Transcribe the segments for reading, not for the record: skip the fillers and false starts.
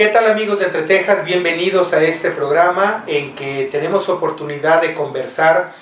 ¿Qué tal, amigos de Entre Tejas? Bienvenidos a este programa en que tenemos oportunidad de conversar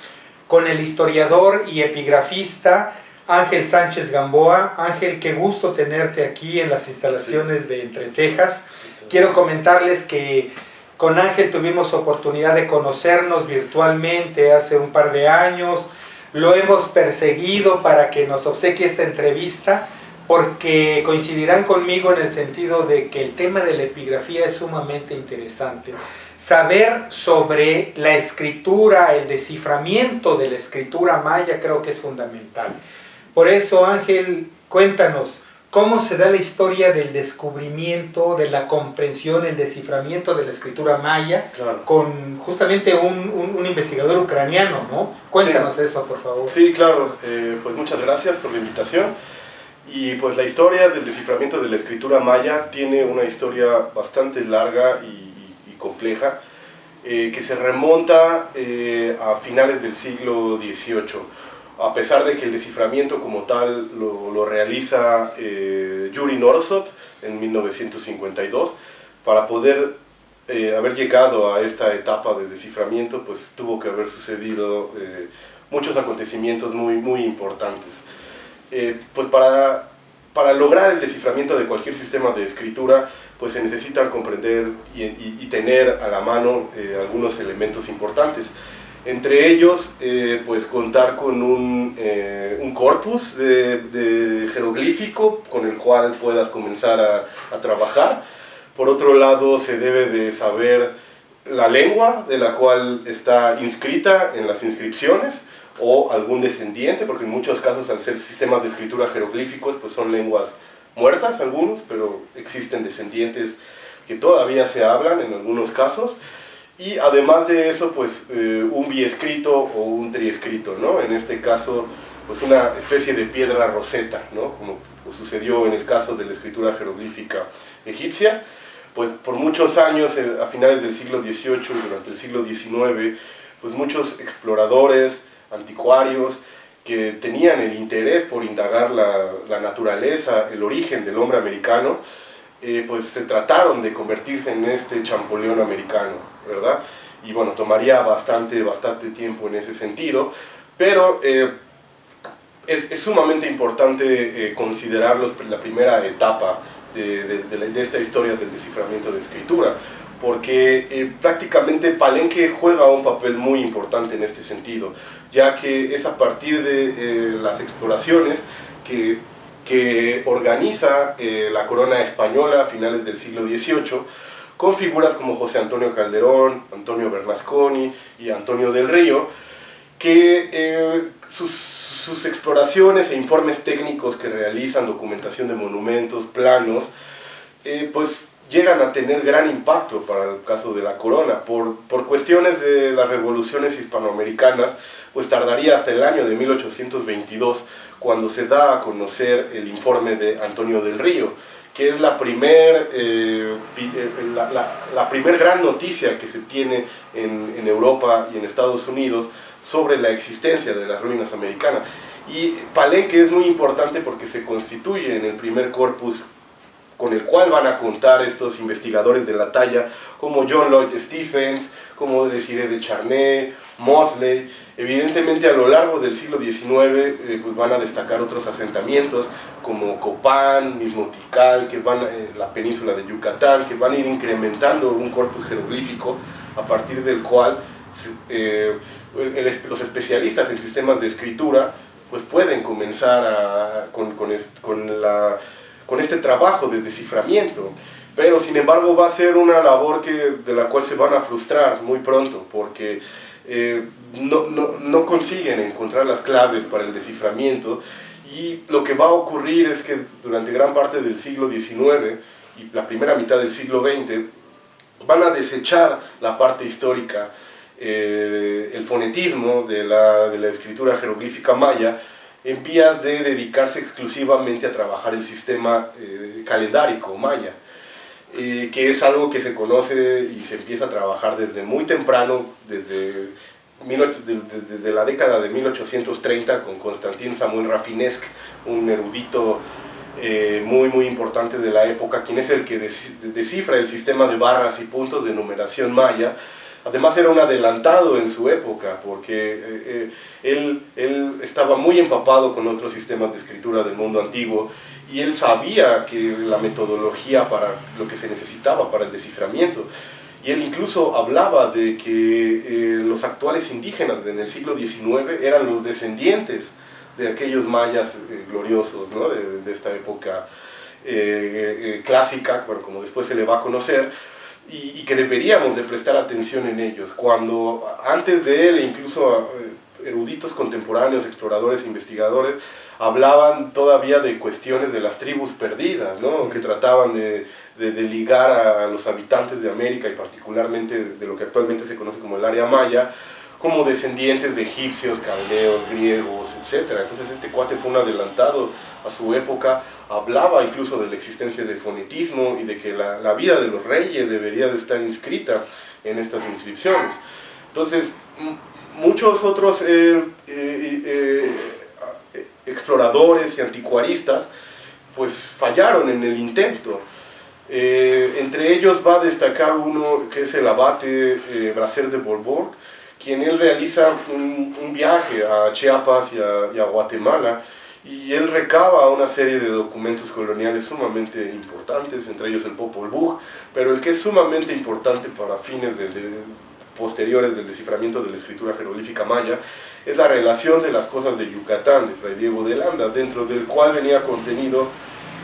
con el historiador y epigrafista Ángel Sánchez Gamboa. Ángel, qué gusto tenerte aquí en las instalaciones de Entre Tejas. Quiero comentarles que con Ángel tuvimos oportunidad de conocernos virtualmente hace un par de años. Lo hemos perseguido para que nos obsequie esta entrevista, porque coincidirán conmigo en el sentido de que el tema de la epigrafía es sumamente interesante. Saber sobre la escritura, el desciframiento de la escritura maya creo que es fundamental. Por eso, Ángel, cuéntanos, ¿cómo se da la historia del descubrimiento, de la comprensión, el desciframiento de la escritura maya, claro, con justamente un investigador ucraniano, ¿no? Cuéntanos eso, por favor. Sí, claro. Pues muchas gracias por la invitación. Y pues la historia del desciframiento de la escritura maya tiene una historia bastante larga y compleja, que se remonta a finales del siglo XVIII. A pesar de que el desciframiento como tal lo realiza Yuri Norodtsov en 1952, para poder haber llegado a esta etapa de desciframiento, pues tuvo que haber sucedido muchos acontecimientos muy importantes. Pues para lograr el desciframiento de cualquier sistema de escritura, pues se necesitan comprender y tener a la mano algunos elementos importantes. Entre ellos, pues contar con un corpus de jeroglífico con el cual puedas comenzar a trabajar. Por otro lado, se debe de saber la lengua de la cual está inscrita en las inscripciones, o algún descendiente, porque en muchos casos, al ser sistemas de escritura jeroglíficos, pues son lenguas muertas algunos, pero existen descendientes que todavía se hablan en algunos casos. Y además de eso, pues un biescrito o un triescrito, ¿no? En este caso, pues una especie de piedra roseta, ¿no? Como sucedió en el caso de la escritura jeroglífica egipcia. Pues por muchos años, a finales del siglo XVIII y durante el siglo XIX, pues muchos exploradores, anticuarios, que tenían el interés por indagar la naturaleza, el origen del hombre americano, pues se trataron de convertirse en este Champollion americano, ¿verdad? Y bueno, tomaría bastante tiempo en ese sentido, pero es sumamente importante considerarlos la primera etapa de esta historia del desciframiento de escritura, porque prácticamente Palenque juega un papel muy importante en este sentido, ya que es a partir de las exploraciones que organiza la corona española a finales del siglo XVIII, con figuras como José Antonio Calderón, Antonio Bernasconi y Antonio del Río, que sus exploraciones e informes técnicos que realizan, documentación de monumentos, planos, pues llegan a tener gran impacto para el caso de la corona. Por cuestiones de las revoluciones hispanoamericanas, pues tardaría hasta el año de 1822 cuando se da a conocer el informe de Antonio del Río, que es la primer gran noticia que se tiene en Europa y en Estados Unidos sobre la existencia de las ruinas americanas. Y Palenque es muy importante porque se constituye en el primer corpus con el cual van a contar estos investigadores de la talla, como John Lloyd Stephens, como Desiré de Charnay, Mosley. Evidentemente, a lo largo del siglo XIX pues van a destacar otros asentamientos como Copán, mismo Tikal, que van la península de Yucatán, que van a ir incrementando un corpus jeroglífico a partir del cual los especialistas en sistemas de escritura pues pueden comenzar con este trabajo de desciframiento. Pero sin embargo va a ser una labor de la cual se van a frustrar muy pronto, porque no consiguen encontrar las claves para el desciframiento, y lo que va a ocurrir es que durante gran parte del siglo XIX y la primera mitad del siglo XX van a desechar la parte histórica, el fonetismo de la escritura jeroglífica maya, en vías de dedicarse exclusivamente a trabajar el sistema calendárico maya, que es algo que se conoce y se empieza a trabajar desde muy temprano, desde la década de 1830, con Constantin Samuel Rafinesque, un erudito muy importante de la época, quien es el que descifra el sistema de barras y puntos de numeración maya. Además era un adelantado en su época, porque él estaba muy empapado con otros sistemas de escritura del mundo antiguo, y él sabía que la metodología para lo que se necesitaba para el desciframiento. Y él incluso hablaba de que los actuales indígenas en el siglo XIX eran los descendientes de aquellos mayas gloriosos, ¿no? de esta época clásica, bueno, como después se le va a conocer, y que deberíamos de prestar atención en ellos, cuando antes de él, incluso eruditos contemporáneos, exploradores, investigadores, hablaban todavía de cuestiones de las tribus perdidas, ¿no? Que trataban de ligar a los habitantes de América, y particularmente de lo que actualmente se conoce como el área maya, como descendientes de egipcios, caldeos, griegos, etc. Entonces este cuate fue un adelantado a su época, hablaba incluso de la existencia del fonetismo y de que la vida de los reyes debería de estar inscrita en estas inscripciones. Entonces, muchos otros exploradores y anticuaristas pues fallaron en el intento. Entre ellos va a destacar uno que es el abate Bracer de Bourbourg, quien él realiza un viaje a Chiapas y a Guatemala, y él recaba una serie de documentos coloniales sumamente importantes, entre ellos el Popol Vuh, pero el que es sumamente importante para fines posteriores del desciframiento de la escritura jeroglífica maya es la relación de las cosas de Yucatán, de Fray Diego de Landa, dentro del cual venía contenido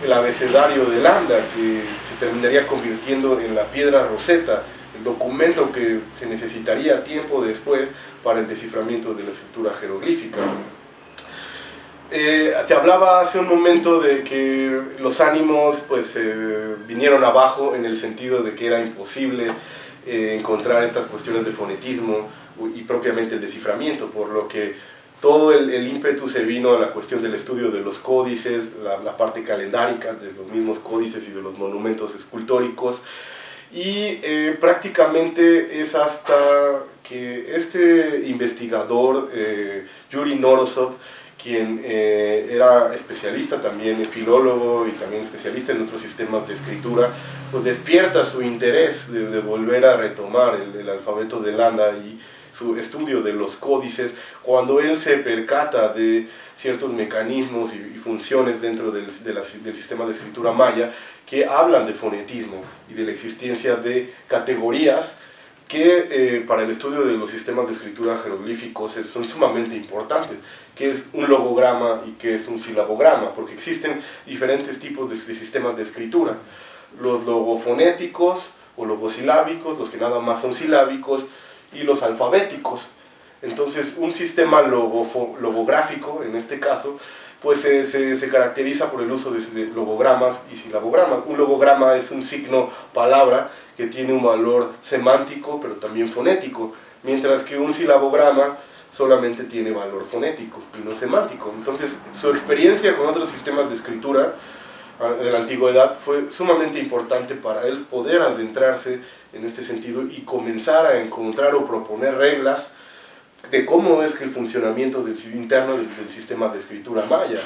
el abecedario de Landa, que se terminaría convirtiendo en la piedra Roseta, el documento que se necesitaría tiempo después para el desciframiento de la escritura jeroglífica. Te hablaba hace un momento de que los ánimos pues, vinieron abajo, en el sentido de que era imposible encontrar estas cuestiones de fonetismo y propiamente el desciframiento, por lo que todo el ímpetu se vino a la cuestión del estudio de los códices, la parte calendárica de los mismos códices y de los monumentos escultóricos, y prácticamente es hasta que este investigador, Yuri Norosov, quien era especialista también, filólogo y también especialista en otros sistemas de escritura, pues despierta su interés de volver a retomar el alfabeto de Landa y su estudio de los códices, cuando él se percata de ciertos mecanismos y funciones dentro del sistema de escritura maya que hablan de fonetismo y de la existencia de categorías que para el estudio de los sistemas de escritura jeroglíficos son sumamente importantes, que es un logograma y que es un silabograma, porque existen diferentes tipos de sistemas de escritura: los logofonéticos o logosilábicos, los que nada más son silábicos, y los alfabéticos. Entonces un sistema logográfico, en este caso, pues se caracteriza por el uso de logogramas y silabogramas. Un logograma es un signo palabra que tiene un valor semántico pero también fonético, mientras que un silabograma solamente tiene valor fonético y no semántico. Entonces su experiencia con otros sistemas de escritura de la antigüedad fue sumamente importante para él poder adentrarse en este sentido y comenzar a encontrar o proponer reglas de cómo es que el funcionamiento interno del sistema de escritura maya.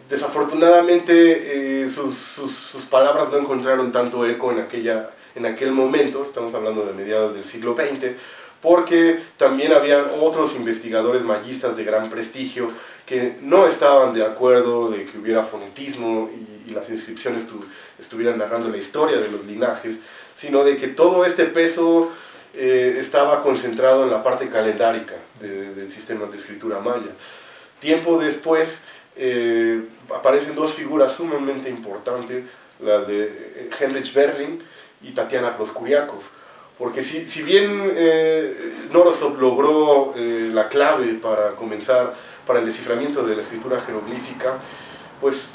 Desafortunadamente sus palabras no encontraron tanto eco en aquel momento, estamos hablando de mediados del siglo XX, porque también había otros investigadores mayistas de gran prestigio que no estaban de acuerdo de que hubiera fonetismo y las inscripciones estuvieran narrando la historia de los linajes, sino de que todo este peso estaba concentrado en la parte calendárica del sistema de escritura maya. Tiempo después aparecen dos figuras sumamente importantes, las de Heinrich Berlin y Tatiana Proskuriakov, porque si bien Norosov logró la clave para comenzar para el desciframiento de la escritura jeroglífica, pues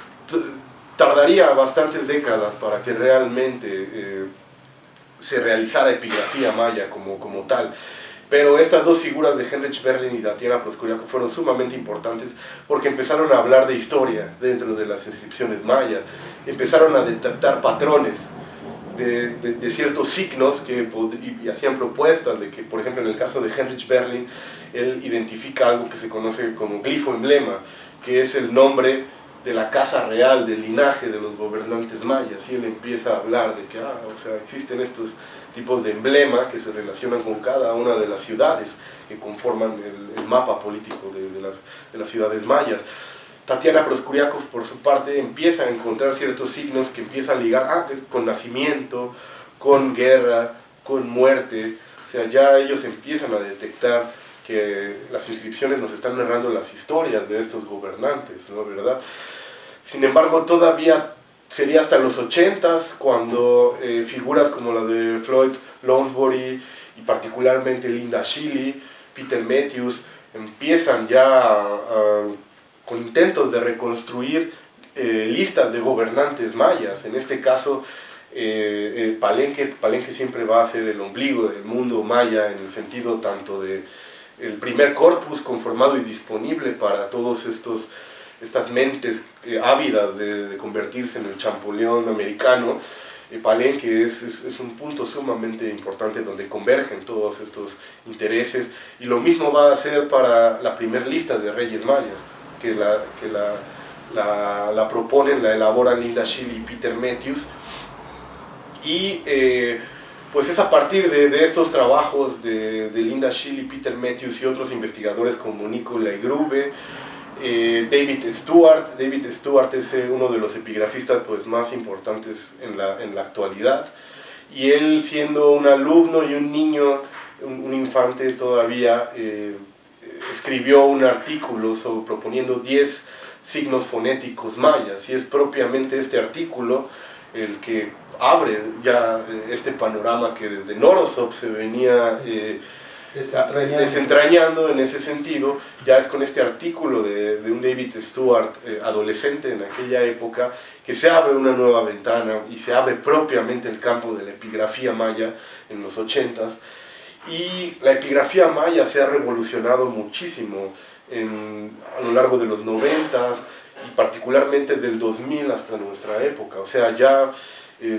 tardaría bastantes décadas para que realmente se realizara epigrafía maya como tal. Pero estas dos figuras de Heinrich Berlin y Tatiana Proskuriakov fueron sumamente importantes porque empezaron a hablar de historia dentro de las inscripciones mayas, empezaron a detectar patrones de ciertos signos y hacían propuestas de que, por ejemplo, en el caso de Heinrich Berlin, él identifica algo que se conoce como glifo emblema, que es el nombre de la casa real, del linaje de los gobernantes mayas, y él empieza a hablar de que existen estos tipos de emblemas que se relacionan con cada una de las ciudades que conforman el mapa político de las ciudades mayas. Tatiana Proskuriakov, por su parte, empieza a encontrar ciertos signos que empiezan a ligar con nacimiento, con guerra, con muerte. O sea, ya ellos empiezan a detectar que las inscripciones nos están narrando las historias de estos gobernantes, ¿no? ¿Verdad? Sin embargo, todavía sería hasta los 80s cuando figuras como la de Floyd Lounsbury y particularmente Linda Shelley, Peter Matthews, empiezan ya con intentos de reconstruir listas de gobernantes mayas. En este caso, Palenque siempre va a ser el ombligo del mundo maya en el sentido tanto de el primer corpus conformado y disponible para todos estas mentes ávidas de convertirse en el Champollion americano. Palenque es un punto sumamente importante donde convergen todos estos intereses, y lo mismo va a ser para la primera lista de reyes mayas, que la proponen, la elaboran Linda Shelley y Peter Matthews, y pues es a partir de estos trabajos de Linda Shelley, Peter Matthews y otros investigadores como Nicolai Grube, David Stewart es uno de los epigrafistas pues, más importantes en la actualidad, y él, siendo un alumno y un niño, un infante todavía, escribió un artículo proponiendo 10 signos fonéticos mayas, y es propiamente este artículo el que abre ya este panorama que desde Norodom se venía desentrañando en ese sentido. Ya es con este artículo de un David Stewart, adolescente en aquella época, que se abre una nueva ventana y se abre propiamente el campo de la epigrafía maya en los 80s, y la epigrafía maya se ha revolucionado muchísimo a lo largo de los 90s y particularmente del 2000 hasta nuestra época. O sea, ya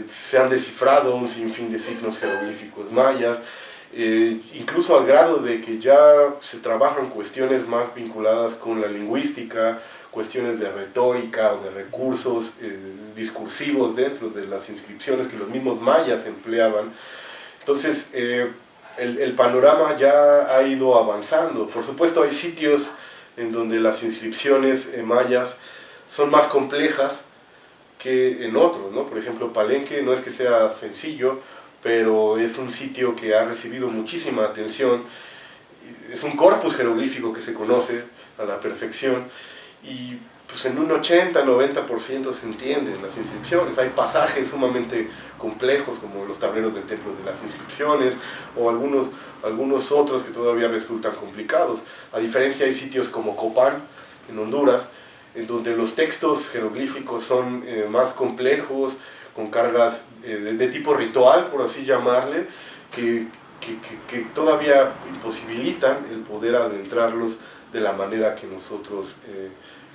se han descifrado un sinfín de signos jeroglíficos mayas, incluso al grado de que ya se trabajan cuestiones más vinculadas con la lingüística, cuestiones de retórica o de recursos discursivos dentro de las inscripciones que los mismos mayas empleaban. Entonces, el panorama ya ha ido avanzando. Por supuesto, hay sitios en donde las inscripciones mayas son más complejas que en otros, ¿no? Por ejemplo, Palenque no es que sea sencillo, pero es un sitio que ha recibido muchísima atención. Es un corpus jeroglífico que se conoce a la perfección, y pues en un 80-90% se entienden las inscripciones. Hay pasajes sumamente complejos como los tableros del templo de las inscripciones, o algunos otros que todavía resultan complicados. A diferencia, hay sitios como Copán en Honduras, en donde los textos jeroglíficos son más complejos, con cargas de tipo ritual, por así llamarle, que todavía imposibilitan el poder adentrarlos de la manera que nosotros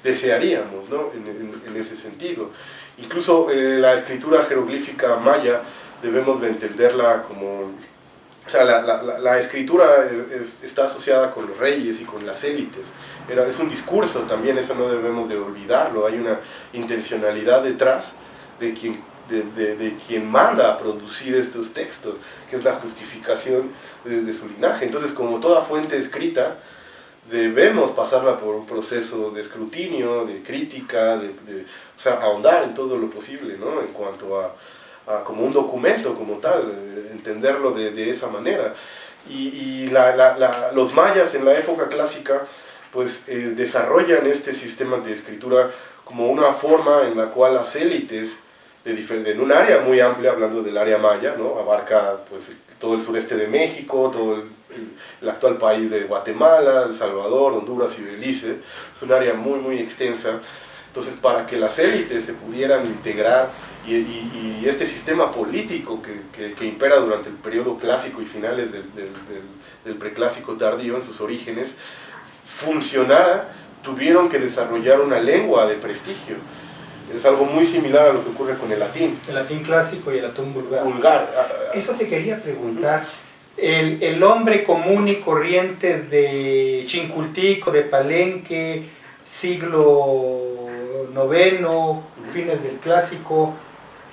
desearíamos, ¿no? en ese sentido. Incluso la escritura jeroglífica maya debemos de entenderla como... O sea, la escritura está asociada con los reyes y con las élites. Es un discurso también, eso no debemos de olvidarlo. Hay una intencionalidad detrás de quien manda a producir estos textos, que es la justificación de su linaje. Entonces, como toda fuente escrita, debemos pasarla por un proceso de escrutinio, de crítica, o sea, ahondar en todo lo posible, ¿no? En cuanto a como un documento como tal, entenderlo de esa manera. Y los mayas en la época clásica pues desarrollan este sistema de escritura como una forma en la cual las élites en un área muy amplia, hablando del área maya, ¿no? Abarca pues todo el sureste de México, todo el actual país de Guatemala, El Salvador, Honduras y Belice. Es un área muy muy extensa. Entonces, para que las élites se pudieran integrar y este sistema político que impera durante el periodo clásico y finales del preclásico tardío en sus orígenes funcionara, tuvieron que desarrollar una lengua de prestigio. Es algo muy similar a lo que ocurre con el latín. El latín clásico y el latín vulgar. Eso te quería preguntar. El hombre común y corriente de Chincultico, de Palenque, siglo IX, fines del Clásico,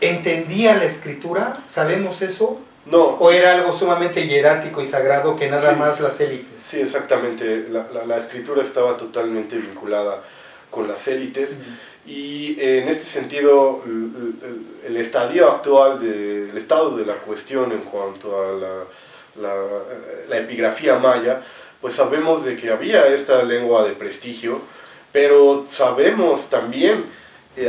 ¿entendía la escritura? ¿Sabemos eso? No. ¿O era algo sumamente hierático y sagrado que nada más las élites? Sí, exactamente. La escritura estaba totalmente vinculada con las élites y en este sentido el estadio actual, el estado de la cuestión en cuanto a la epigrafía maya, pues sabemos de que había esta lengua de prestigio, pero sabemos también,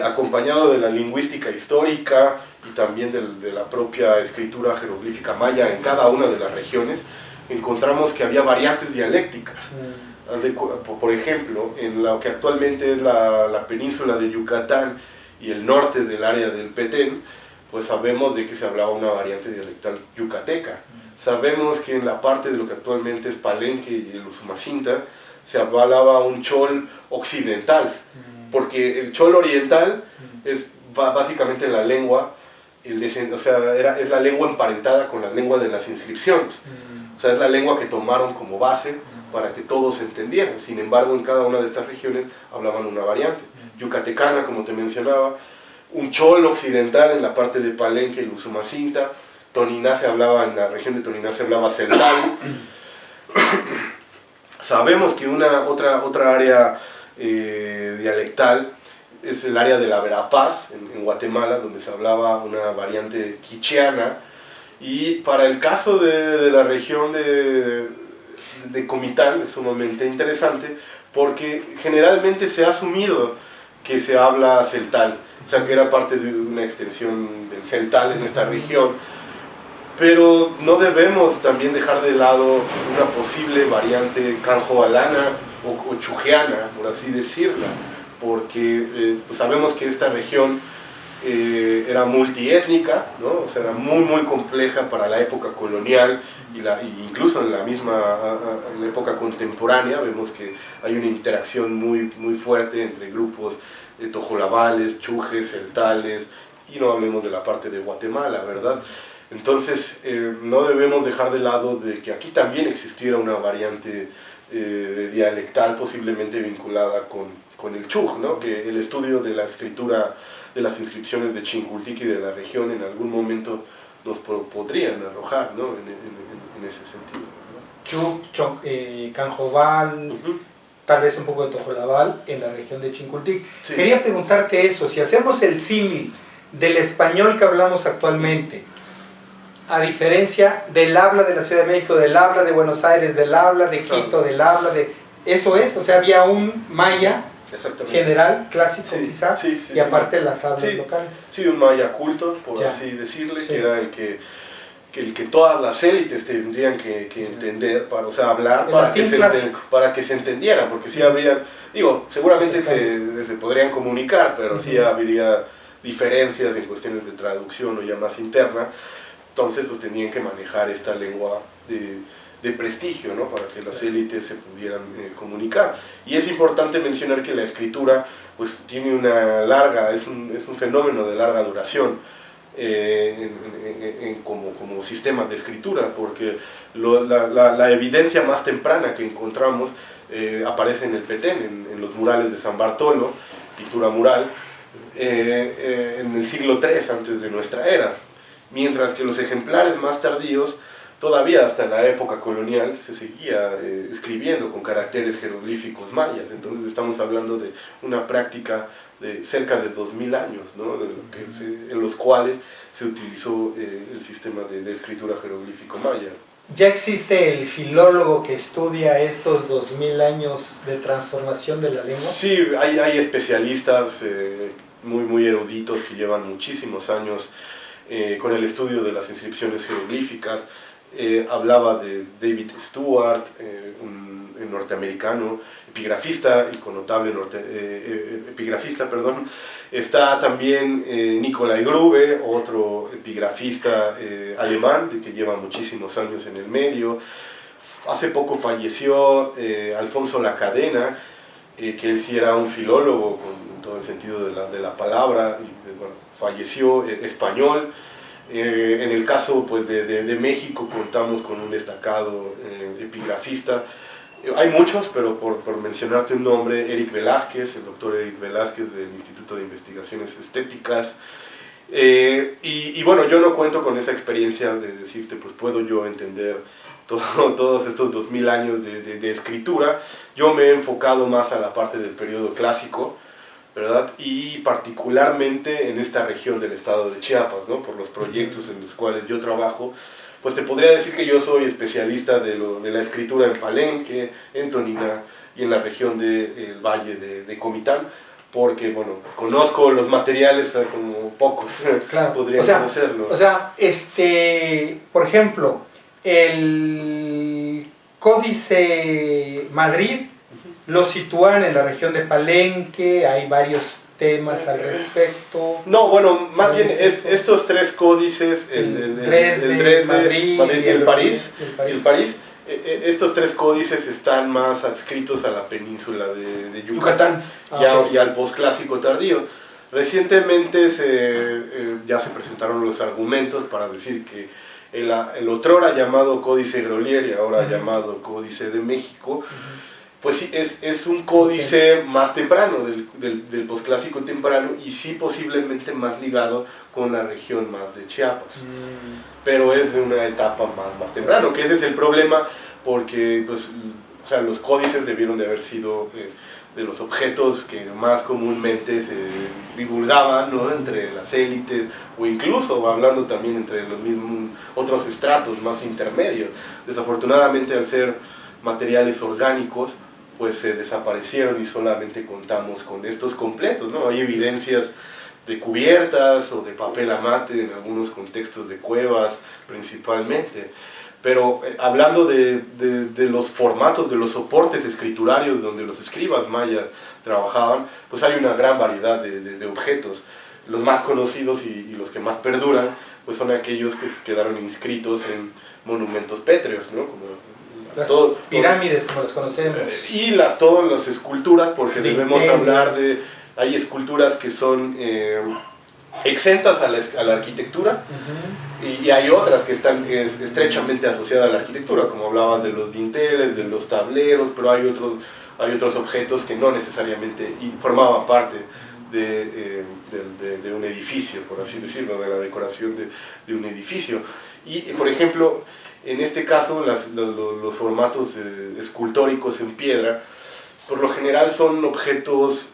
acompañado de la lingüística histórica y también de la propia escritura jeroglífica maya en cada una de las regiones, encontramos que había variantes dialécticas. Por ejemplo, en lo que actualmente es la península de Yucatán y el norte del área del Petén, pues sabemos de que se hablaba una variante dialectal yucateca. Sabemos que en la parte de lo que actualmente es Palenque y el Usumacinta se hablaba un chol occidental, porque el chol oriental es básicamente la lengua, o sea, es la lengua emparentada con la lengua de las inscripciones. O sea, es la lengua que tomaron como base para que todos se entendieran. Sin embargo, en cada una de estas regiones hablaban una variante. Yucatecana, como te mencionaba, un chol occidental en la parte de Palenque y Usumacinta. Toniná se hablaba, en la región de Toniná se hablaba celtal. Sabemos que otra área dialectal es el área de la Verapaz, en Guatemala, donde se hablaba una variante quicheana. Y para el caso de la región de Comitán es sumamente interesante porque generalmente se ha asumido que se habla celtal, o sea que era parte de una extensión del celtal en esta región, pero no debemos también dejar de lado una posible variante canjoalana o chujeana, por así decirla, porque pues sabemos que esta región era multiétnica, ¿no? O sea, era muy compleja para la época colonial y incluso en la misma en la época contemporánea vemos que hay una interacción muy fuerte entre grupos de tojolabales, chujes, celtales, y no hablemos de la parte de Guatemala, ¿verdad? Entonces no debemos dejar de lado de que aquí también existiera una variante dialectal posiblemente vinculada con el chuj, ¿no? Que el estudio de la escritura de las inscripciones de Chincultiqui de la región en algún momento nos podrían arrojar, ¿no? en ese sentido, ¿no? Canjobal, tal vez un poco de Tojolabal en la región de Chincultiqui. Sí. Quería preguntarte eso, si hacemos el símil del español que hablamos actualmente, a diferencia del habla de la Ciudad de México, del habla de Buenos Aires, del habla de Quito, del habla de... Eso es, o sea, había un maya general, clásico quizá, y aparte las hablas locales. Sí, un maya culto, por así decirle, que era el que todas las élites tendrían que entender, para, o sea, hablar para que se entendieran, porque sí habría, digo, seguramente se podrían comunicar, pero sí habría diferencias en cuestiones de traducción o ya más interna. Entonces pues tenían que manejar esta lengua de prestigio, ¿no? Para que las élites se pudieran comunicar. Y es importante mencionar que la escritura pues tiene una larga, es un fenómeno de larga duración como sistema de escritura, porque la evidencia más temprana que encontramos aparece en el Petén, en los murales de San Bartolo, pintura mural, en el siglo III antes de nuestra era. Mientras que los ejemplares más tardíos, todavía hasta la época colonial, se seguía escribiendo con caracteres jeroglíficos mayas. Entonces estamos hablando de una práctica de cerca de 2000 años, ¿no? En los cuales se utilizó el sistema de escritura jeroglífico maya. ¿Ya existe el filólogo que estudia estos 2000 años de transformación de la lengua? Sí, hay especialistas muy eruditos que llevan muchísimos años con el estudio de las inscripciones jeroglíficas. Hablaba de David Stewart, un norteamericano, epigrafista y connotable epigrafista, perdón. Está también Nikolai Grube, otro epigrafista alemán que lleva muchísimos años en el medio. Hace poco falleció Alfonso Lacadena, que él sí era un filólogo con todo el sentido de la palabra, y bueno, falleció, español. En el caso pues, de México contamos con un destacado epigrafista, Hay muchos, pero por mencionarte un nombre, Eric Velázquez, el doctor Eric Velázquez del Instituto de Investigaciones Estéticas. Y bueno, yo no cuento con esa experiencia de decirte, pues puedo yo entender todos estos 2000 años de escritura. Yo me he enfocado más a la parte del periodo clásico, ¿verdad? Y particularmente en esta región del estado de Chiapas, ¿no? Por los proyectos en los cuales yo trabajo, pues te podría decir que yo soy especialista de la escritura en Palenque, en Toniná y en la región del Valle de Comitán, porque, bueno, conozco los materiales como pocos, claro. podrían conocerlos. O sea, por ejemplo, el Códice Madrid lo sitúan en la región de Palenque, hay varios temas al respecto. No, bueno, más bien estos tres códices, el Dresde, Madrid y el París, estos tres códices están más adscritos a la península de Yucatán y al posclásico tardío. Recientemente ya se presentaron los argumentos para decir que el otrora llamado Códice Grolier y ahora llamado Códice de México, pues sí, es un códice más temprano, del posclásico temprano, y sí posiblemente más ligado con la región más de Chiapas. Pero es de una etapa más temprano, que ese es el problema, porque pues, o sea, los códices debieron de haber sido de los objetos que más comúnmente se divulgaban, ¿no? Entre las élites, o incluso hablando también entre los mismos otros estratos más intermedios. Desafortunadamente, al ser materiales orgánicos, pues se desaparecieron y solamente contamos con estos completos, ¿no? Hay evidencias de cubiertas o de papel amate en algunos contextos de cuevas principalmente, pero hablando de los formatos, de los soportes escriturarios donde los escribas mayas trabajaban, pues hay una gran variedad de objetos. Los más conocidos y los que más perduran, pues son aquellos que quedaron inscritos en monumentos pétreos, ¿no? Como las pirámides, como las conocemos. Y todas las esculturas, porque debemos hablar hay esculturas que son exentas a la arquitectura, y hay otras que están estrechamente asociadas a la arquitectura, como hablabas de los dinteles, de los tableros, pero hay otros objetos que no necesariamente formaban parte de un edificio, por así decirlo, de la decoración de un edificio. Y, por ejemplo, en este caso, los formatos escultóricos en piedra, por lo general son objetos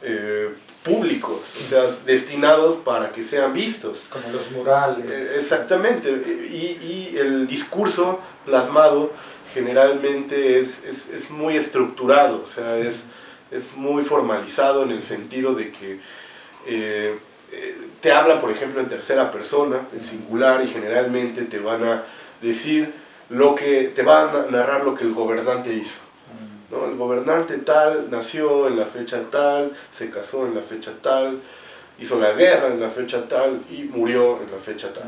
públicos, o sea, destinados para que sean vistos. Como los murales. Exactamente, y el discurso plasmado generalmente es muy estructurado, o sea, es muy formalizado en el sentido de que te hablan, por ejemplo, en tercera persona, en singular, y generalmente te van a decir te van a narrar lo que el gobernante hizo, ¿no? El gobernante tal nació en la fecha tal, se casó en la fecha tal, hizo la guerra en la fecha tal y murió en la fecha tal.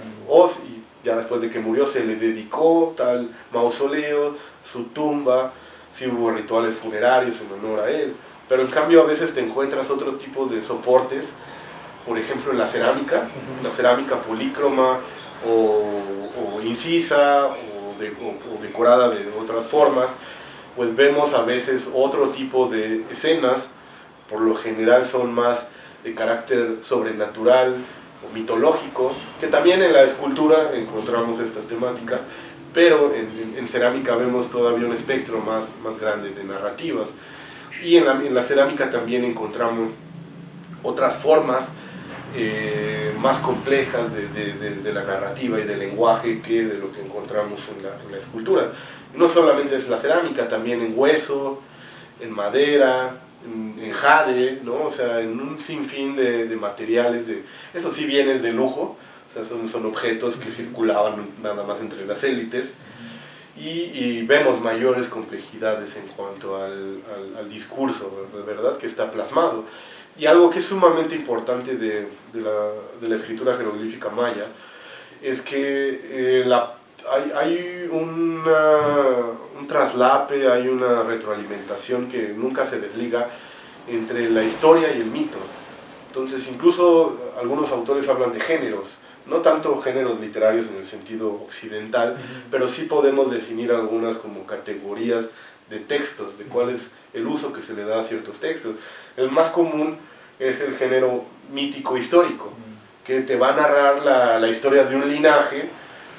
Y ya después de que murió se le dedicó tal mausoleo, su tumba, si hubo rituales funerarios en honor a él. Pero en cambio a veces te encuentras otros tipos de soportes, por ejemplo en la cerámica polícroma o incisa o decorada de otras formas, pues vemos a veces otro tipo de escenas, por lo general son más de carácter sobrenatural o mitológico, que también en la escultura encontramos estas temáticas, pero en cerámica vemos todavía un espectro más grande de narrativas, y en la cerámica también encontramos otras formas más complejas de la narrativa y del lenguaje que de lo que encontramos en la escultura. No solamente es la cerámica, también en hueso, en madera, en jade, ¿no? O sea, en un sinfín de materiales, eso sí, bienes de lujo, o sea, son objetos que circulaban nada más entre las élites, y vemos mayores complejidades en cuanto al discurso, ¿verdad?, que está plasmado. Y algo que es sumamente importante de la escritura jeroglífica maya es que hay un traslape, hay una retroalimentación que nunca se desliga entre la historia y el mito. Entonces, incluso algunos autores hablan de géneros, no tanto géneros literarios en el sentido occidental, pero sí podemos definir algunas como categorías de textos, de cuál es el uso que se le da a ciertos textos. El más común es el género mítico histórico, que te va a narrar la historia de un linaje,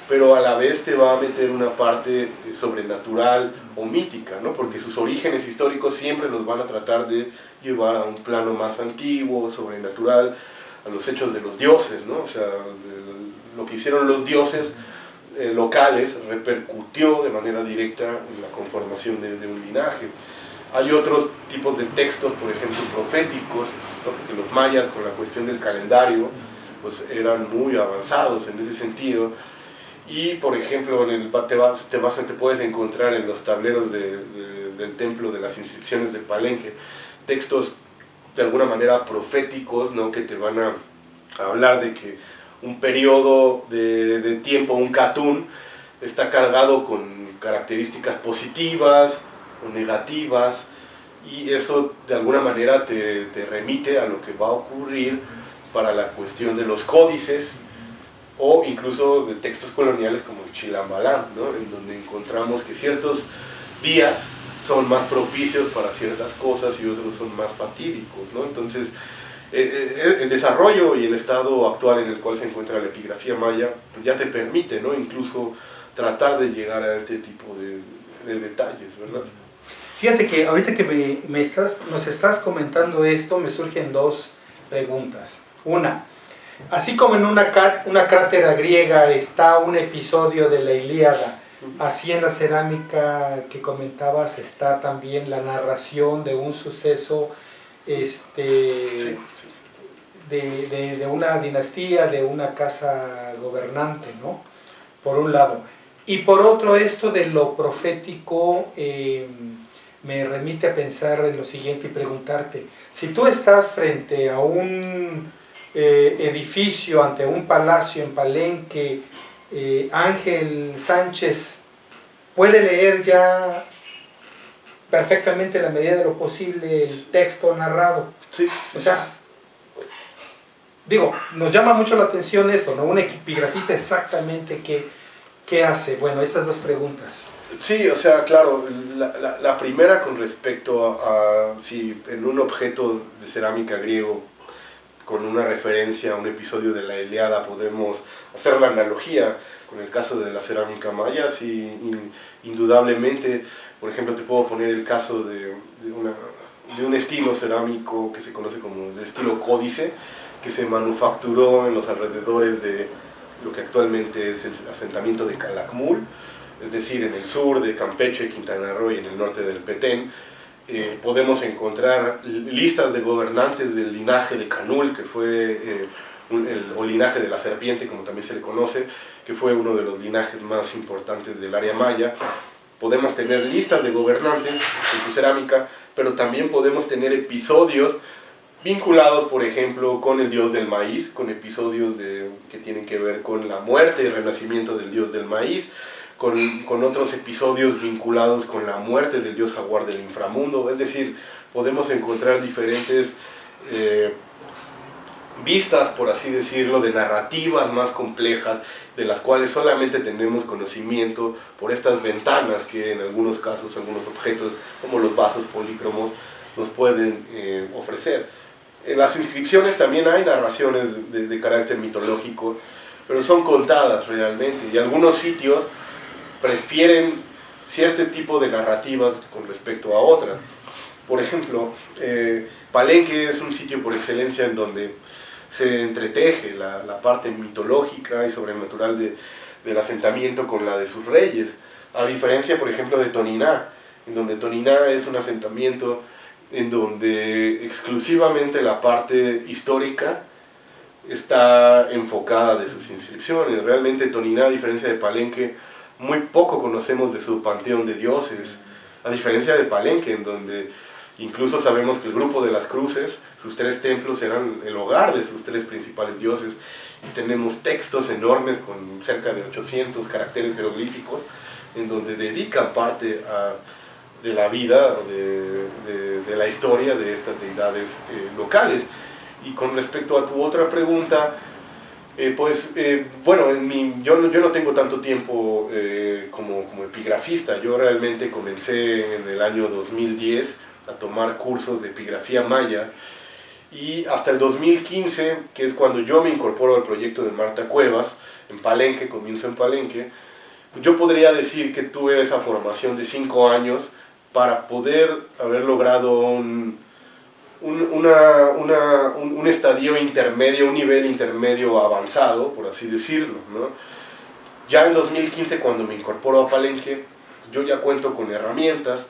pero a la vez te va a meter una parte sobrenatural o mítica, ¿no? Porque sus orígenes históricos siempre los van a tratar de llevar a un plano más antiguo, sobrenatural, a los hechos de los dioses, ¿no? O sea, lo que hicieron los dioses locales repercutió de manera directa en la conformación de un linaje. Hay otros tipos de textos, por ejemplo, proféticos, ¿no? Porque los mayas con la cuestión del calendario pues eran muy avanzados en ese sentido. Y por ejemplo te puedes encontrar en los tableros del templo, de las inscripciones de Palenque, textos de alguna manera proféticos, ¿no? Que te van a hablar de que un periodo de tiempo, un catún, está cargado con características positivas o negativas, y eso de alguna manera te remite a lo que va a ocurrir para la cuestión de los códices, o incluso de textos coloniales como el Chilambalán, ¿no? En donde encontramos que ciertos días son más propicios para ciertas cosas y otros son más fatídicos, ¿no? Entonces, el desarrollo y el estado actual en el cual se encuentra la epigrafía maya pues ya te permite, ¿no? Incluso tratar de llegar a este tipo de detalles, ¿verdad? Fíjate que ahorita que nos estás comentando esto, me surgen dos preguntas. Una, así como en una crátera griega está un episodio de la Ilíada, así en la cerámica que comentabas está también la narración de un suceso de una dinastía, de una casa gobernante, ¿no? Por un lado. Y por otro, esto de lo profético me remite a pensar en lo siguiente y preguntarte, si tú estás frente a un edificio, ante un palacio en Palenque, Ángel Sánchez puede leer ya perfectamente, en la medida de lo posible, el texto narrado. Sí. O sea, digo, nos llama mucho la atención esto, ¿no? Un epigrafista exactamente qué hace. Bueno, estas dos preguntas. Sí, o sea, claro, la primera con respecto a si en un objeto de cerámica griego con una referencia a un episodio de la Ilíada podemos hacer la analogía con el caso de la cerámica maya, sí, indudablemente. Por ejemplo, te puedo poner el caso de un estilo cerámico que se conoce como el estilo códice, que se manufacturó en los alrededores de lo que actualmente es el asentamiento de Calakmul, es decir, en el sur de Campeche, Quintana Roo, y en el norte del Petén. Podemos encontrar listas de gobernantes del linaje de Canul, que fue o linaje de la serpiente, como también se le conoce, que fue uno de los linajes más importantes del área maya. Podemos tener listas de gobernantes en su cerámica, pero también podemos tener episodios vinculados, por ejemplo, con el dios del maíz, con episodios que tienen que ver con la muerte y el renacimiento del dios del maíz, con otros episodios vinculados con la muerte del dios jaguar del inframundo. Es decir, podemos encontrar diferentes vistas, por así decirlo, de narrativas más complejas, de las cuales solamente tenemos conocimiento por estas ventanas que en algunos casos, algunos objetos, como los vasos polícromos, nos pueden ofrecer. En las inscripciones también hay narraciones de carácter mitológico, pero son contadas realmente, y algunos sitios prefieren cierto tipo de narrativas con respecto a otras. Por ejemplo, Palenque es un sitio por excelencia en donde se entreteje la parte mitológica y sobrenatural del asentamiento con la de sus reyes, a diferencia, por ejemplo, de Toniná, en donde Toniná es un asentamiento en donde exclusivamente la parte histórica está enfocada de sus inscripciones. Realmente Toniná, a diferencia de Palenque, muy poco conocemos de su panteón de dioses, a diferencia de Palenque, en donde incluso sabemos que el grupo de las cruces, sus 3 templos, eran el hogar de sus 3 principales dioses, y tenemos textos enormes con cerca de 800 caracteres jeroglíficos, en donde dedican parte de la vida, de la historia de estas deidades locales. Y con respecto a tu otra pregunta, Bueno, yo no tengo tanto tiempo como epigrafista. Yo realmente comencé en el año 2010 a tomar cursos de epigrafía maya, y hasta el 2015, que es cuando yo me incorporo al proyecto de Marta Cuevas, en Palenque, comienzo en Palenque, yo podría decir que tuve esa formación de 5 años para poder haber logrado un estadio intermedio, un nivel intermedio avanzado, por así decirlo, ¿no? Ya en 2015, cuando me incorporo a Palenque, yo ya cuento con herramientas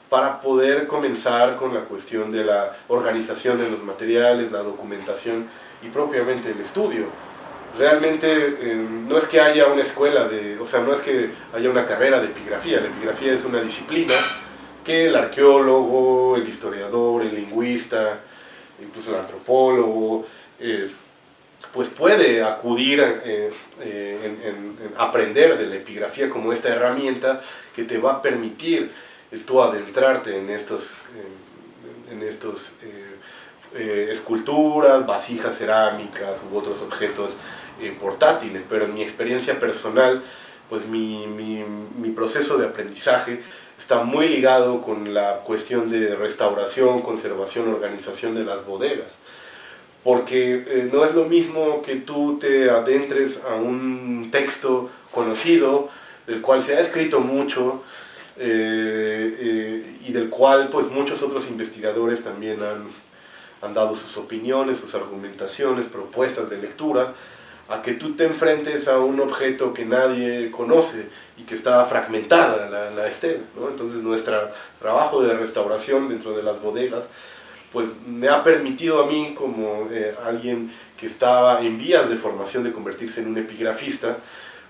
para poder comenzar con la cuestión de la organización de los materiales, la documentación y propiamente el estudio. Realmente no es que haya una escuela, no es que haya una carrera de epigrafía. La epigrafía es una disciplina que el arqueólogo, el historiador, el lingüista, incluso el antropólogo, pues puede acudir en aprender de la epigrafía como esta herramienta que te va a permitir tú adentrarte en estos esculturas, vasijas cerámicas u otros objetos portátiles. Pero en mi experiencia personal, pues mi proceso de aprendizaje está muy ligado con la cuestión de restauración, conservación, organización de las bodegas. Porque no es lo mismo que tú te adentres a un texto conocido, del cual se ha escrito mucho, y del cual pues muchos otros investigadores también han dado sus opiniones, sus argumentaciones, propuestas de lectura, a que tú te enfrentes a un objeto que nadie conoce y que está fragmentada la estela, ¿no? Entonces nuestro trabajo de restauración dentro de las bodegas pues me ha permitido a mí, como alguien que estaba en vías de formación de convertirse en un epigrafista,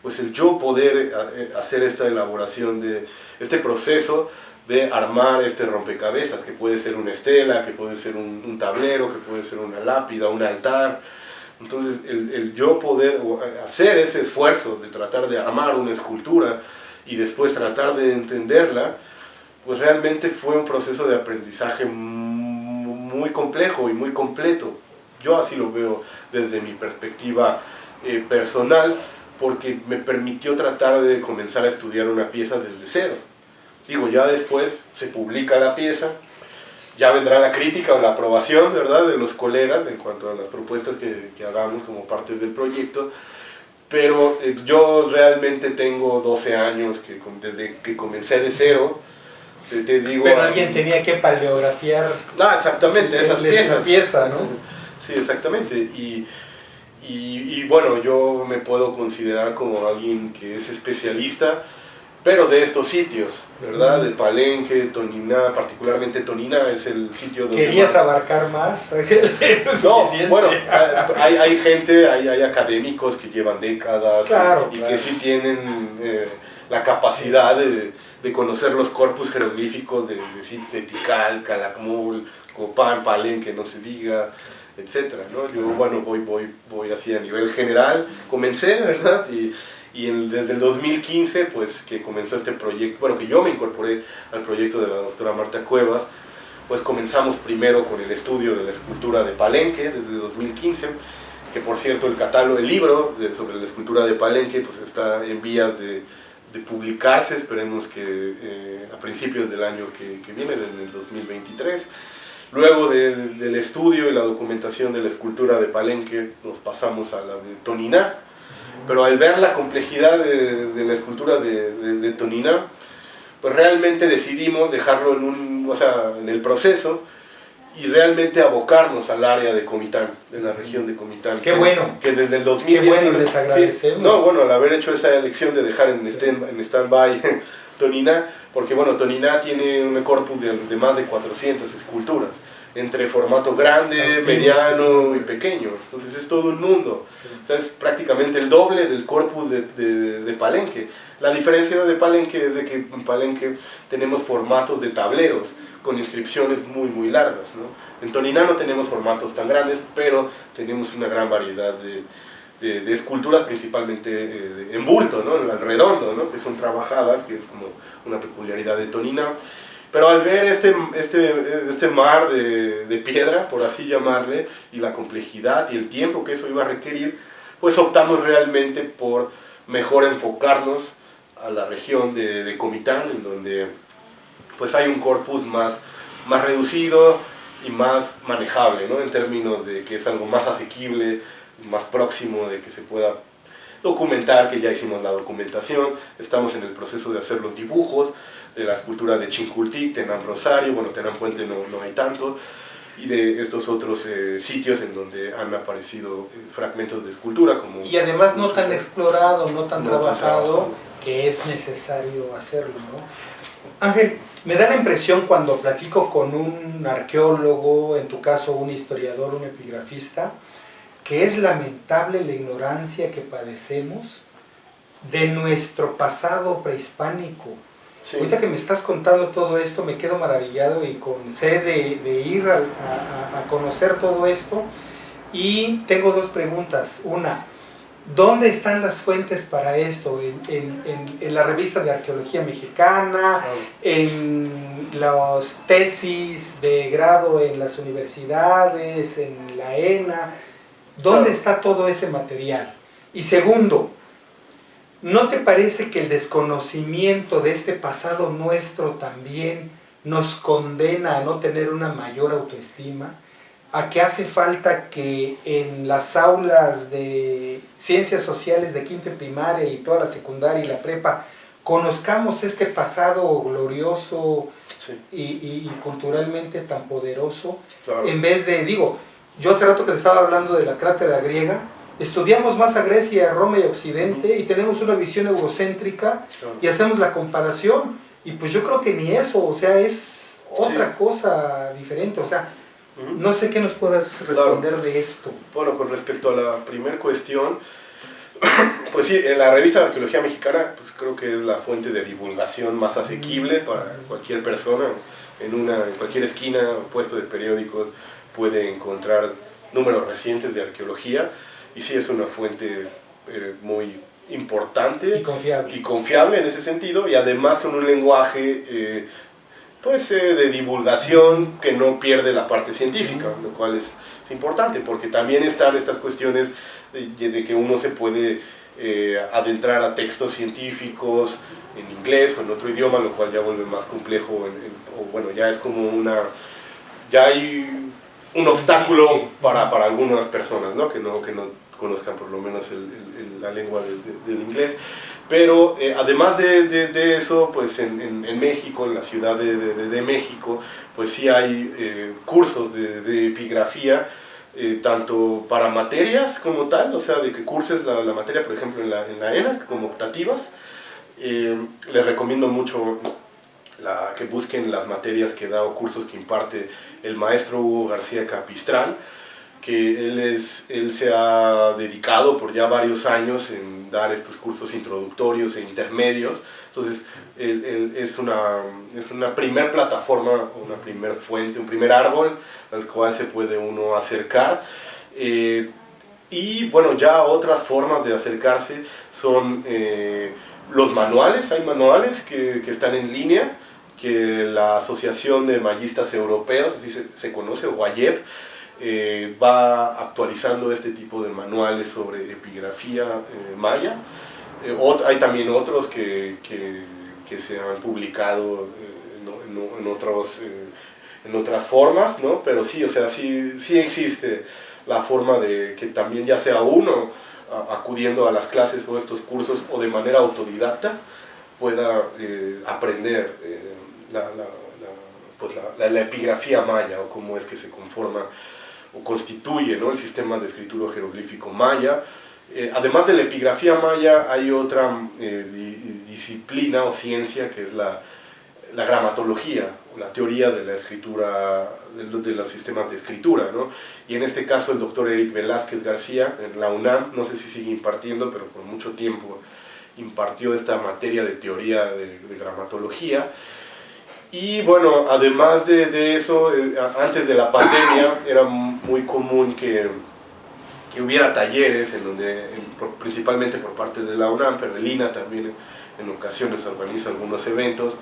pues el yo poder hacer esta elaboración de este proceso de armar este rompecabezas, que puede ser una estela, que puede ser un tablero, que puede ser una lápida, un altar. Entonces el yo poder hacer ese esfuerzo de tratar de armar una escultura y después tratar de entenderla, pues realmente fue un proceso de aprendizaje muy complejo y muy completo. Yo así lo veo desde mi perspectiva personal, porque me permitió tratar de comenzar a estudiar una pieza desde cero. Digo, ya después se publica la pieza, ya vendrá la crítica o la aprobación, ¿verdad?, de los colegas en cuanto a las propuestas que hagamos como parte del proyecto, pero yo realmente tengo 12 años desde que comencé de cero. Te digo, pero alguien tenía que paleografiar. Exactamente, esas piezas. Esa pieza, ¿no? Sí, exactamente. Y bueno, yo me puedo considerar como alguien que es especialista, pero de estos sitios, ¿verdad? De Palenque, Toniná, particularmente Toniná es el sitio donde... ¿Querías abarcar más? No, bueno, hay gente, hay académicos que llevan décadas, claro, y que sí tienen la capacidad de conocer los corpus jeroglíficos de Tikal, Calakmul, Copán, Palenque, no se diga, etcétera, ¿no? Yo, bueno, voy así a nivel general. Comencé, ¿verdad? Desde el 2015, pues, que comenzó este proyecto, bueno, que yo me incorporé al proyecto de la doctora Marta Cuevas, pues comenzamos primero con el estudio de la escultura de Palenque, desde 2015, que por cierto el libro sobre la escultura de Palenque, pues está en vías de publicarse, esperemos que a principios del año que viene, en el 2023. Luego del estudio y la documentación de la escultura de Palenque, nos pasamos a la de Toniná, pero al ver la complejidad de la escultura de Toniná, pues realmente decidimos dejarlo en el proceso y realmente abocarnos al área de Comitán, de la región de Comitán. ¡Qué bueno! Que desde el 2010... ¡Qué bueno! Les agradecemos. Sí, no, bueno, al haber hecho esa elección de dejar en stand-by Toniná, porque bueno, Toniná tiene un corpus de más de 400 esculturas, entre formato grande, mediano y pequeño. Entonces es todo un mundo. O sea, es prácticamente el doble del corpus de Palenque. La diferencia de Palenque es de que en Palenque tenemos formatos de tableros con inscripciones muy, muy largas, ¿no? En Toniná no tenemos formatos tan grandes, pero tenemos una gran variedad de esculturas, principalmente en bulto, ¿no? En redondo, ¿no? Que son trabajadas, que es como una peculiaridad de Toniná. Pero al ver este mar de piedra, por así llamarle, y la complejidad y el tiempo que eso iba a requerir, pues optamos realmente por mejor enfocarnos a la región de Comitán, en donde pues hay un corpus más reducido y más manejable, ¿no? En términos de que es algo más asequible, más próximo de que se pueda documentar, que ya hicimos la documentación, estamos en el proceso de hacer los dibujos de la escultura de Chincultic, Tenam Rosario, bueno, Tenam Puente no hay tanto, y de estos otros sitios en donde han aparecido fragmentos de escultura. Y además no tan explorado, no tan trabajado, que es necesario hacerlo, ¿no? Ángel, me da la impresión cuando platico con un arqueólogo, en tu caso un historiador, un epigrafista, que es lamentable la ignorancia que padecemos de nuestro pasado prehispánico. Sí. Ahorita que me estás contando todo esto, me quedo maravillado y con sed de ir a conocer todo esto. Y tengo dos preguntas. Una, ¿dónde están las fuentes para esto? ¿En la revista de Arqueología Mexicana? ¿En las tesis de grado en las universidades? ¿En la ENA? ¿Dónde está todo ese material? Y segundo, ¿no te parece que el desconocimiento de este pasado nuestro también nos condena a no tener una mayor autoestima? A que hace falta que en las aulas de ciencias sociales de quinto y primaria y toda la secundaria y la prepa conozcamos este pasado glorioso, sí, y culturalmente tan poderoso, claro, en vez de, digo, yo hace rato que te estaba hablando de la cátedra griega, estudiamos más a Grecia, a Roma y a Occidente, y tenemos una visión egocéntrica, claro, y hacemos la comparación, y pues yo creo que ni eso, o sea, es otra, sí, cosa diferente, o sea, no sé qué nos puedas responder, claro, de esto. Bueno, con respecto a la primera cuestión, pues sí, en la revista de Arqueología Mexicana, pues creo que es la fuente de divulgación más asequible para cualquier persona. En cualquier esquina o puesto de periódicos puede encontrar números recientes de arqueología, y sí es una fuente muy importante y confiable en ese sentido, y además con un lenguaje de divulgación que no pierde la parte científica, lo cual es importante, porque también están estas cuestiones de que uno se puede adentrar a textos científicos en inglés o en otro idioma, lo cual ya vuelve más complejo, o bueno, ya es como ya hay un obstáculo para algunas personas, ¿no? Que no conozcan por lo menos la lengua del inglés. Pero además de eso, pues en México, en la Ciudad de México, pues sí hay cursos de epigrafía, tanto para materias como tal, o sea, de que curses la materia, por ejemplo, en la ENA, como optativas. Les recomiendo mucho que busquen las materias que da o cursos que imparte el maestro Hugo García Capistrán, que él se ha dedicado por ya varios años en dar estos cursos introductorios e intermedios. Entonces es una primer plataforma, una primer fuente, un primer árbol al cual se puede uno acercar. Y bueno, ya otras formas de acercarse son los manuales. Hay manuales que están en línea, que la Asociación de Mayistas Europeos, así se conoce, o AYEP, va actualizando este tipo de manuales sobre epigrafía maya. Hay también otros que se han publicado en otras formas, ¿no? Pero sí, o sea, sí existe la forma de que también, ya sea uno acudiendo a las clases o estos cursos o de manera autodidacta, pueda aprender la epigrafía maya, o cómo es que se conforma o constituye, ¿no?, el sistema de escritura jeroglífico maya. Además de la epigrafía maya, hay otra disciplina o ciencia que es la gramatología, la teoría de la escritura, de los sistemas de escritura, ¿no? Y en este caso el doctor Eric Velázquez García, en la UNAM, no sé si sigue impartiendo, pero por mucho tiempo impartió esta materia de teoría de gramatología. Y bueno, además de eso, antes de la pandemia era muy común que hubiera talleres, en donde, principalmente por parte de la UNAM, pero el INA también en ocasiones organiza algunos eventos,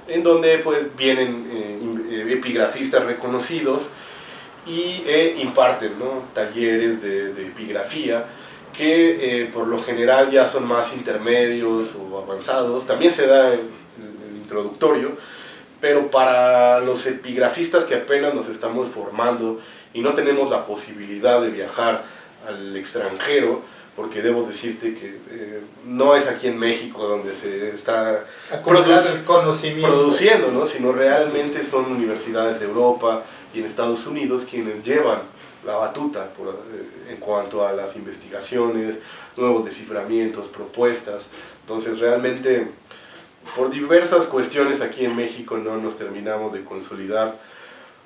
en donde pues vienen epigrafistas reconocidos y imparten, ¿no?, talleres de epigrafía, que por lo general ya son más intermedios o avanzados. También se da el introductorio, pero para los epigrafistas que apenas nos estamos formando y no tenemos la posibilidad de viajar al extranjero, porque debo decirte que no es aquí en México donde se está produciendo, ¿no? Sino realmente son universidades de Europa y en Estados Unidos quienes llevan la batuta en cuanto a las investigaciones, nuevos desciframientos, propuestas. Entonces realmente por diversas cuestiones aquí en México no nos terminamos de consolidar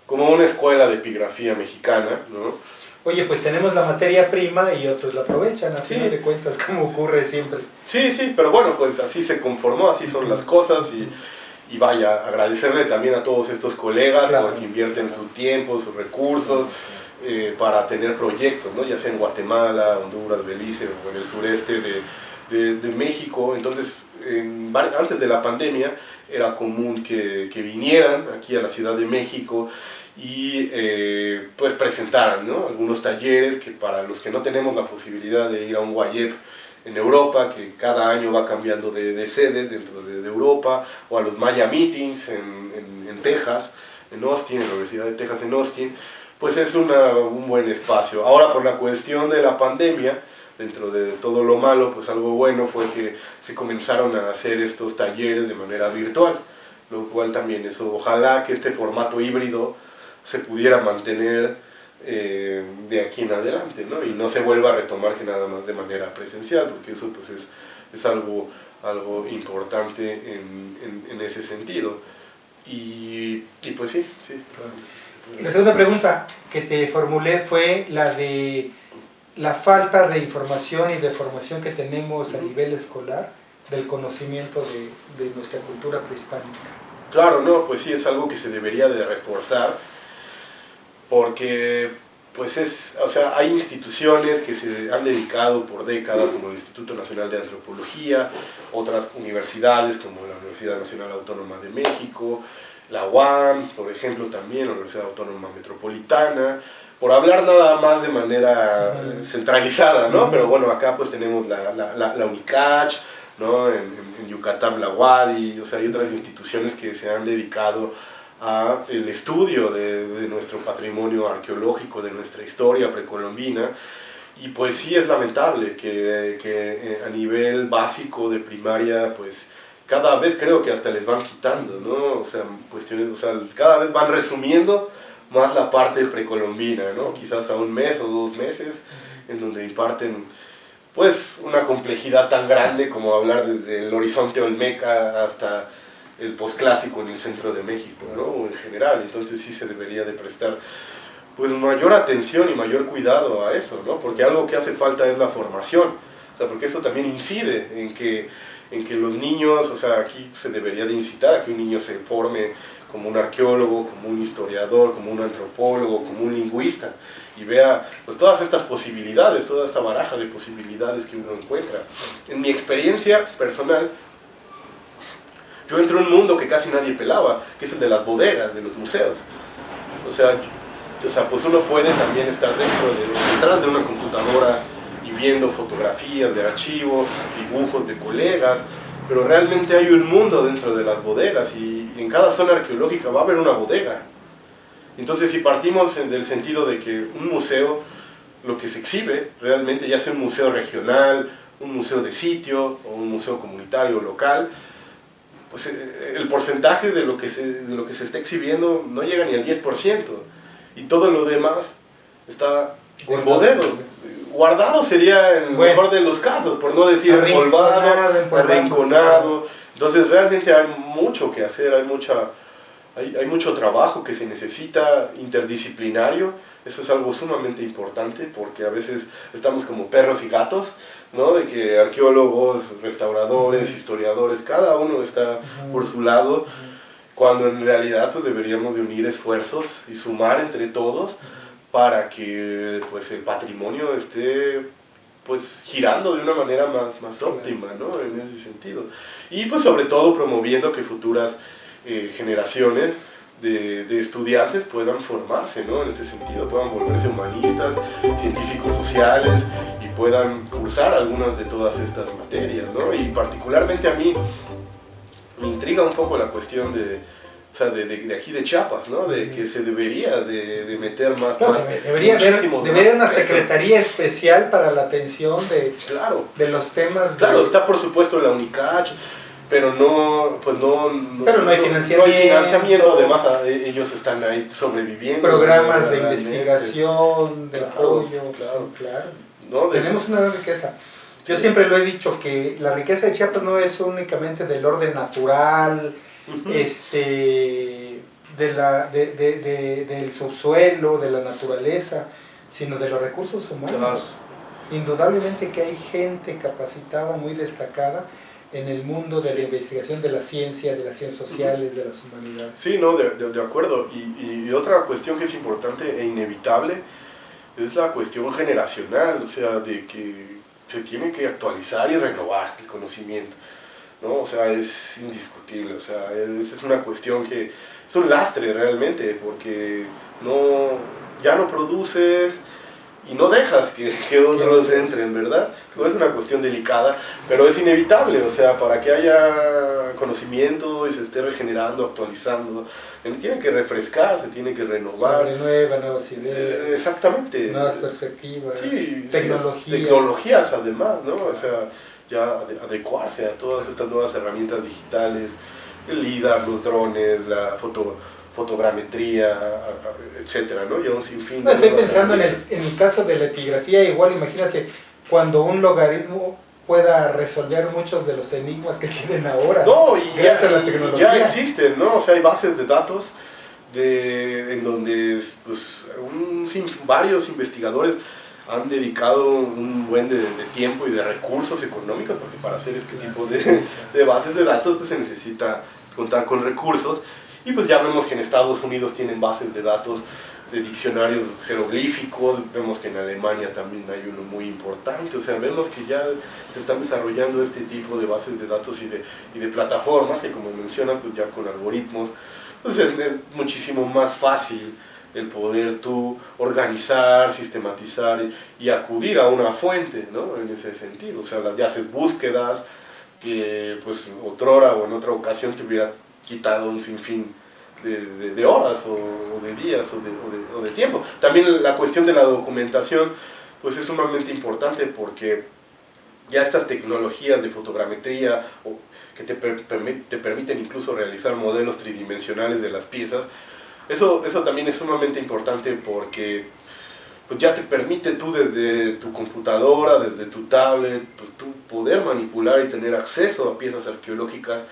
como una escuela de epigrafía mexicana, ¿no? Oye, pues tenemos la materia prima y otros la aprovechan, a final de cuentas, como ocurre siempre. Sí, pero bueno, pues así se conformó, así son las cosas y vaya, agradecerle también a todos estos colegas, claro, porque invierten su tiempo, sus recursos para tener proyectos, ¿no? Ya sea en Guatemala, Honduras, Belice o en el sureste de México. Entonces, antes de la pandemia era común que vinieran aquí a la Ciudad de México y pues presentaran, ¿no? Algunos talleres que para los que no tenemos la posibilidad de ir a un WAYEP en Europa, que cada año va cambiando de sede dentro de Europa, o a los Maya Meetings en Texas, en Austin, en la Universidad de Texas en Austin, pues es un buen espacio. Ahora por la cuestión de la pandemia, dentro de todo lo malo, pues algo bueno fue que se comenzaron a hacer estos talleres de manera virtual, lo cual también eso, ojalá que este formato híbrido se pudiera mantener de aquí en adelante, ¿no? Y no se vuelva a retomar que nada más de manera presencial, porque eso pues es algo importante en ese sentido. Y pues sí. La segunda pregunta que te formulé fue la de la falta de información y de formación que tenemos a nivel escolar del conocimiento de nuestra cultura prehispánica. Claro, no, pues sí, es algo que se debería de reforzar, porque pues hay instituciones que se han dedicado por décadas, como el Instituto Nacional de Antropología, otras universidades como la Universidad Nacional Autónoma de México, la UAM, por ejemplo, también la Universidad Autónoma Metropolitana, por hablar nada más de manera centralizada, ¿no? Pero bueno, acá pues tenemos la UNICACH, ¿no? En Yucatán la UADY, o sea, hay otras instituciones que se han dedicado a el estudio de nuestro patrimonio arqueológico, de nuestra historia precolombina, y pues sí es lamentable que a nivel básico de primaria, pues cada vez creo que hasta les van quitando, ¿no? O sea, cada vez van resumiendo más la parte precolombina, ¿no? Quizás a un mes o 2 meses, en donde imparten pues una complejidad tan grande como hablar desde el horizonte olmeca hasta el posclásico en el centro de México, ¿no? O en general. Entonces sí se debería de prestar pues mayor atención y mayor cuidado a eso, ¿no? Porque algo que hace falta es la formación, o sea, porque eso también incide en que los niños, o sea, aquí se debería de incitar a que un niño se forme como un arqueólogo, como un historiador, como un antropólogo, como un lingüista, y vea pues todas estas posibilidades, toda esta baraja de posibilidades que uno encuentra. En mi experiencia personal, yo entré en un mundo que casi nadie pelaba, que es el de las bodegas, de los museos. O sea, pues uno puede también estar detrás de una computadora y viendo fotografías de archivo, dibujos de colegas, pero realmente hay un mundo dentro de las bodegas y en cada zona arqueológica va a haber una bodega. Entonces, si partimos del sentido de que un museo, lo que se exhibe realmente, ya sea un museo regional, un museo de sitio o un museo comunitario local, pues el porcentaje de lo que se está exhibiendo no llega ni al 10%, y todo lo demás está en bodega. Guardado sería el mejor de los casos, por no decir empolvado, arrinconado. Entonces realmente hay mucho que hacer, hay mucho trabajo que se necesita interdisciplinario. Eso es algo sumamente importante, porque a veces estamos como perros y gatos, ¿no? De que arqueólogos, restauradores, historiadores, cada uno está por su lado, cuando en realidad pues deberíamos de unir esfuerzos y sumar entre todos para que pues el patrimonio esté pues girando de una manera más óptima, ¿no? En ese sentido. Y pues sobre todo promoviendo que futuras generaciones de estudiantes puedan formarse, ¿no? En este sentido, puedan volverse humanistas, científicos sociales, y puedan cursar algunas de todas estas materias, ¿no? Y particularmente a mí me intriga un poco la cuestión de aquí de Chiapas, ¿no? De que se debería de meter más... Claro, debería haber una secretaría especial para la atención de los temas. Claro, está por supuesto la UNICACH, pero no hay financiamiento. No hay financiamiento, además ellos están ahí sobreviviendo. Programas de investigación, de apoyo. Claro. ¿No? Tenemos una gran riqueza. Yo siempre lo he dicho, que la riqueza de Chiapas no es únicamente del orden natural, del subsuelo, de la naturaleza, sino de los recursos humanos. Claro. Indudablemente que hay gente capacitada, muy destacada, en el mundo de la investigación de la ciencia, de las ciencias sociales, de las humanidades. Sí, no, de acuerdo. Y otra cuestión que es importante e inevitable es la cuestión generacional, o sea, de que se tiene que actualizar y renovar el conocimiento, ¿no? O sea, es indiscutible, o sea, esa es una cuestión que es un lastre realmente, porque ya no produces y no dejas que otros entren, ¿verdad? No es una cuestión delicada, pero es inevitable, o sea, para que haya conocimiento y se esté regenerando, actualizando, se tiene que refrescar, se tiene que renovar. Se renueva, nuevas ideas. Exactamente. Nuevas perspectivas. Sí, tecnologías. Tecnologías además, ¿no? O sea, ya adecuarse a todas estas nuevas herramientas digitales, el LIDAR, los drones, la fotogrametría, etcétera, ¿no? Ya un sinfín de estoy pensando en el caso de la epigrafía, igual imagínate cuando un logaritmo pueda resolver muchos de los enigmas que tienen ahora. No, y gracias a la tecnología. Ya existen, ¿no? O sea, hay bases de datos en donde pues, varios investigadores han dedicado un buen de tiempo y de recursos económicos, porque para hacer este tipo de bases de datos pues se necesita contar con recursos. Y pues ya vemos que en Estados Unidos tienen bases de datos de diccionarios jeroglíficos, vemos que en Alemania también hay uno muy importante, o sea, vemos que ya se están desarrollando este tipo de bases de datos y de plataformas que, como mencionas, pues ya con algoritmos, pues es muchísimo más fácil el poder tú organizar, sistematizar y acudir a una fuente, ¿no? En ese sentido, o sea, ya haces búsquedas que pues otrora o en otra ocasión te hubiera quitado un sinfín de horas o de días o de tiempo. También la cuestión de la documentación pues es sumamente importante, porque ya estas tecnologías de fotogrametría que te permiten incluso realizar modelos tridimensionales de las piezas, eso también es sumamente importante, porque pues ya te permite tú desde tu computadora, desde tu tablet, pues tú poder manipular y tener acceso a piezas arqueológicas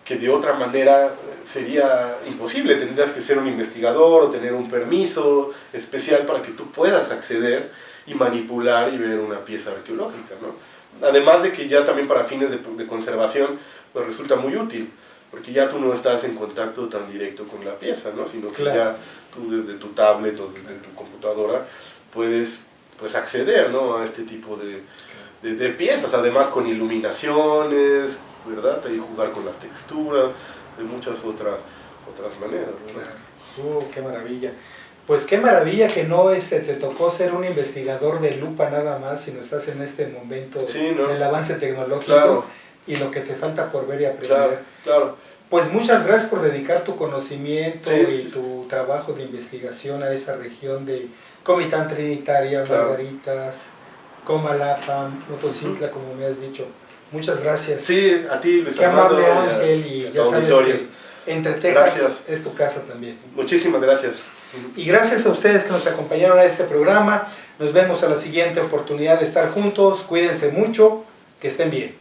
que de otra manera sería imposible. Tendrías que ser un investigador o tener un permiso especial para que tú puedas acceder y manipular y ver una pieza arqueológica, ¿no? Además de que ya también para fines de conservación pues resulta muy útil, porque ya tú no estás en contacto tan directo con la pieza, ¿no? Sino que ya tú desde tu tablet o desde tu computadora puedes pues acceder, ¿no? A este tipo de piezas, además con iluminaciones, ¿verdad? Y jugar con las texturas, de muchas otras maneras, ¿verdad? Claro. Qué maravilla. Pues qué maravilla que no te tocó ser un investigador de lupa nada más, sino estás en este momento del avance tecnológico y lo que te falta por ver y aprender. Claro. Pues muchas gracias por dedicar tu conocimiento y tu trabajo de investigación a esa región de Comitán Trinitaria, Margaritas, Comalapa, Motocicla, como me has dicho. Muchas gracias. Sí, a ti, Luis Qué amable, Ángel, y ya sabes que Entre Texas es tu casa también. Muchísimas gracias. Y gracias a ustedes que nos acompañaron a este programa. Nos vemos a la siguiente oportunidad de estar juntos. Cuídense mucho, que estén bien.